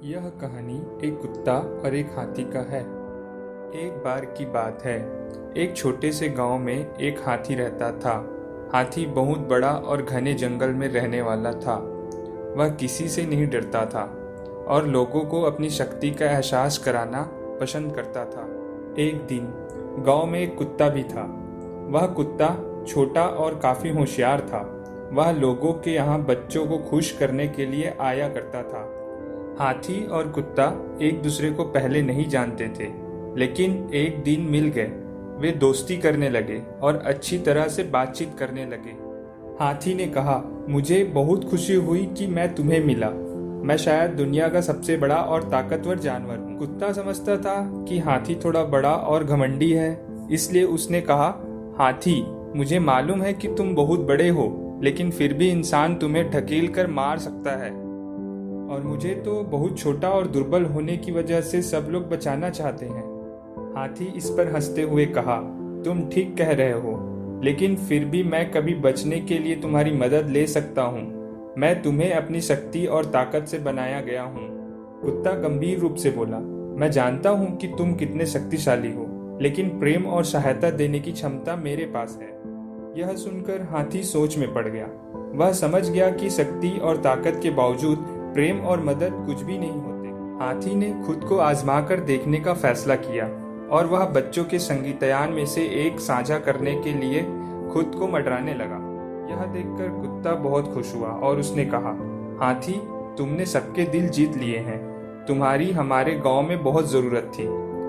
यह कहानी एक कुत्ता और एक हाथी का है। एक बार की बात है, एक छोटे से गांव में एक हाथी रहता था। हाथी बहुत बड़ा और घने जंगल में रहने वाला था। वह किसी से नहीं डरता था और लोगों को अपनी शक्ति का एहसास कराना पसंद करता था। एक दिन गांव में एक कुत्ता भी था। वह कुत्ता छोटा और काफी होशियार था। वह लोगों के यहाँ बच्चों को खुश करने के लिए आया करता था। हाथी और कुत्ता एक दूसरे को पहले नहीं जानते थे, लेकिन एक दिन मिल गए। वे दोस्ती करने लगे और अच्छी तरह से बातचीत करने लगे। हाथी ने कहा, मुझे बहुत खुशी हुई कि मैं तुम्हें मिला। मैं शायद दुनिया का सबसे बड़ा और ताकतवर जानवर हूँ। कुत्ता समझता था कि हाथी थोड़ा बड़ा और घमंडी है, इसलिए उसने कहा, हाथी, मुझे मालूम है कि तुम बहुत बड़े हो, लेकिन फिर भी इंसान तुम्हें ढकेल कर मार सकता है और मुझे तो बहुत छोटा और दुर्बल होने की वजह से सब लोग बचाना चाहते हैं। हाथी इस पर हंसते हुए कहा, तुम ठीक कह रहे हो, लेकिन फिर भी मैं कभी बचने के लिए तुम्हारी मदद ले सकता हूँ। मैं तुम्हें अपनी शक्ति और ताकत से बनाया गया हूँ। कुत्ता गंभीर रूप से बोला, मैं जानता हूँ कि तुम कितने शक्तिशाली हो, लेकिन प्रेम और सहायता देने की क्षमता मेरे पास है। यह सुनकर हाथी सोच में पड़ गया। वह समझ गया कि शक्ति और ताकत के बावजूद प्रेम और मदद कुछ भी नहीं होते। हाथी ने खुद को आजमा कर देखने का फैसला किया और वह बच्चों के संगीतयान में से एक साझा करने के लिए खुद को मडराने लगा। यह देखकर कुत्ता बहुत खुश हुआ और उसने कहा, हाथी, तुमने सबके दिल जीत लिए हैं। तुम्हारी हमारे गांव में बहुत जरूरत थी,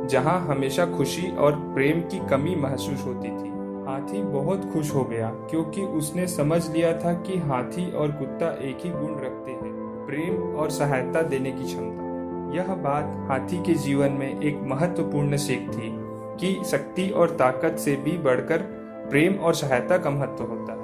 जहां हमेशा खुशी और प्रेम की कमी महसूस होती थी। हाथी बहुत खुश हो गया क्योंकि उसने समझ लिया था कि हाथी और कुत्ता एक ही गुण रखते हैं, प्रेम और सहायता देने की क्षमता। यह बात हाथी के जीवन में एक महत्वपूर्ण सीख थी कि शक्ति और ताकत से भी बढ़कर प्रेम और सहायता का महत्व होता है।